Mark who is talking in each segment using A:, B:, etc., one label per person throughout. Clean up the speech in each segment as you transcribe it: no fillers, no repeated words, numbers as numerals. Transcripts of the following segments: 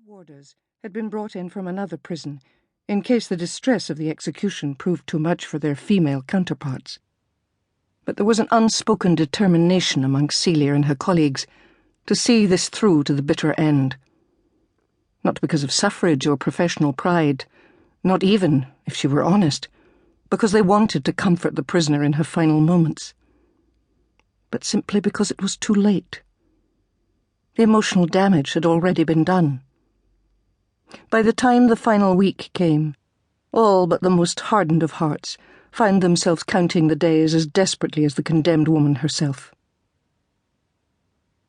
A: warders had been brought in from another prison in case the distress of the execution proved too much for their female counterparts. But there was an unspoken determination among Celia and her colleagues to see this through to the bitter end. Not because of suffrage or professional pride, not even, if she were honest, because they wanted to comfort the prisoner in her final moments, but simply because it was too late. The emotional damage had already been done. By the time the final week came, all but the most hardened of hearts found themselves counting the days as desperately as the condemned woman herself.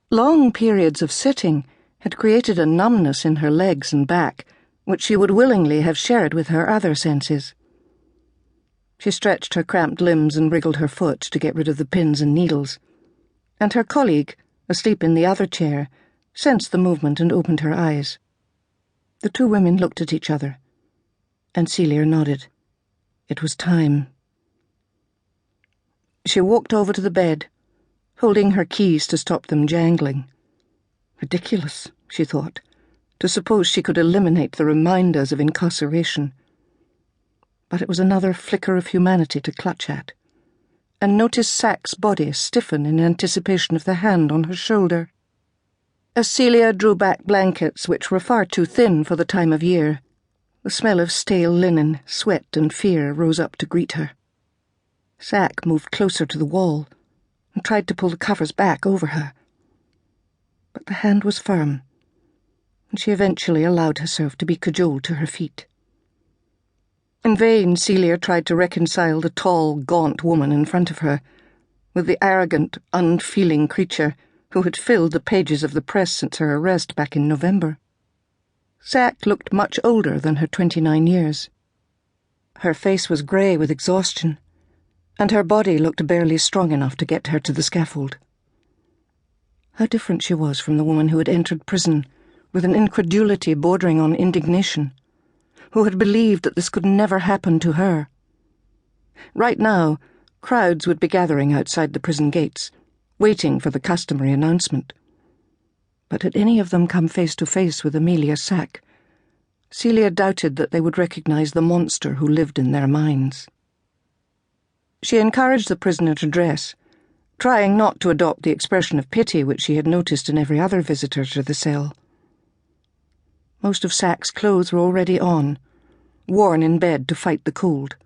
A: Long periods of sitting had created a numbness in her legs and back, which she would willingly have shared with her other senses. She stretched her cramped limbs and wriggled her foot to get rid of the pins and needles, and her colleague, asleep in the other chair, sensed the movement and opened her eyes. The two women looked at each other, and Celia nodded. It was time. She walked over to the bed, holding her keys to stop them jangling. Ridiculous, she thought, to suppose she could eliminate the reminders of incarceration. But it was another flicker of humanity to clutch at, and notice Sack's body stiffen in anticipation of the hand on her shoulder. As Celia drew back blankets which were far too thin for the time of year, the smell of stale linen, sweat and fear rose up to greet her. Sack moved closer to the wall and tried to pull the covers back over her. But the hand was firm, and she eventually allowed herself to be cajoled to her feet. In vain Celia tried to reconcile the tall, gaunt woman in front of her with the arrogant, unfeeling creature who had filled the pages of the press since her arrest back in November. Sack looked much older than her 29 years. Her face was grey with exhaustion, and her body looked barely strong enough to get her to the scaffold. How different she was from the woman who had entered prison with an incredulity bordering on indignation, who had believed that this could never happen to her. Right now, crowds would be gathering outside the prison gates, waiting for the customary announcement. But had any of them come face to face with Amelia Sack, Celia doubted that they would recognize the monster who lived in their minds. She encouraged the prisoner to dress, trying not to adopt the expression of pity which she had noticed in every other visitor to the cell. Most of Sack's clothes were already on, worn in bed to fight the cold.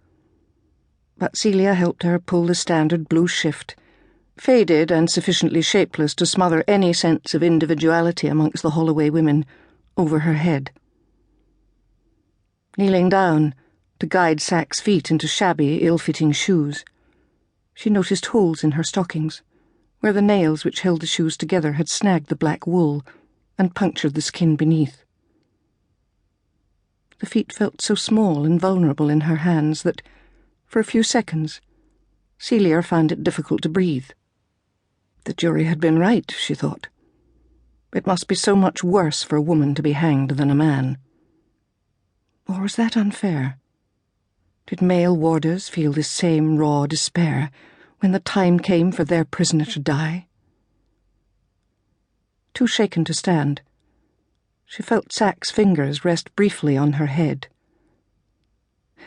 A: But Celia helped her pull the standard blue shift, faded and sufficiently shapeless to smother any sense of individuality amongst the Holloway women, over her head. Kneeling down to guide Sack's feet into shabby, ill-fitting shoes, she noticed holes in her stockings, where the nails which held the shoes together had snagged the black wool and punctured the skin beneath. The feet felt so small and vulnerable in her hands that, for a few seconds, Celia found it difficult to breathe. The jury had been right, she thought. It must be so much worse for a woman to be hanged than a man. Or was that unfair? Did male warders feel this same raw despair when the time came for their prisoner to die? Too shaken to stand, she felt Sack's fingers rest briefly on her head.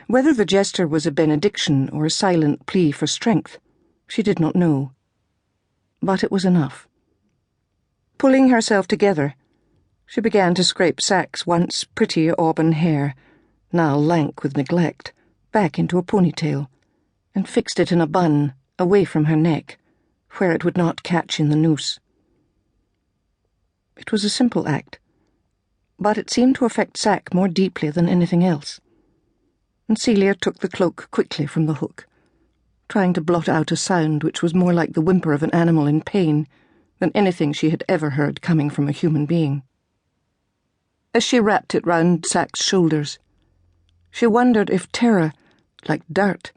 A: Whether the gesture was a benediction or a silent plea for strength, she did not know. But it was enough. Pulling herself together, she began to scrape Sack's once pretty auburn hair, now lank with neglect, back into a ponytail, and fixed it in a bun away from her neck, where it would not catch in the noose. It was a simple act, but it seemed to affect Sack more deeply than anything else, and Celia took the cloak quickly from the hook, trying to blot out a sound which was more like the whimper of an animal in pain than anything she had ever heard coming from a human being. As she wrapped it round Sack's shoulders, she wondered if terror, like dirt,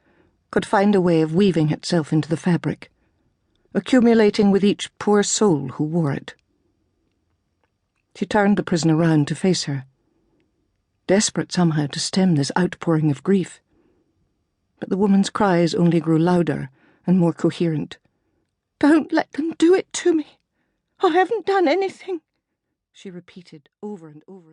A: could find a way of weaving itself into the fabric, accumulating with each poor soul who wore it. She turned the prisoner round to face her, desperate somehow to stem this outpouring of grief. But the woman's cries only grew louder and more coherent. "Don't let them do it to me. I haven't done anything," she repeated over and over again.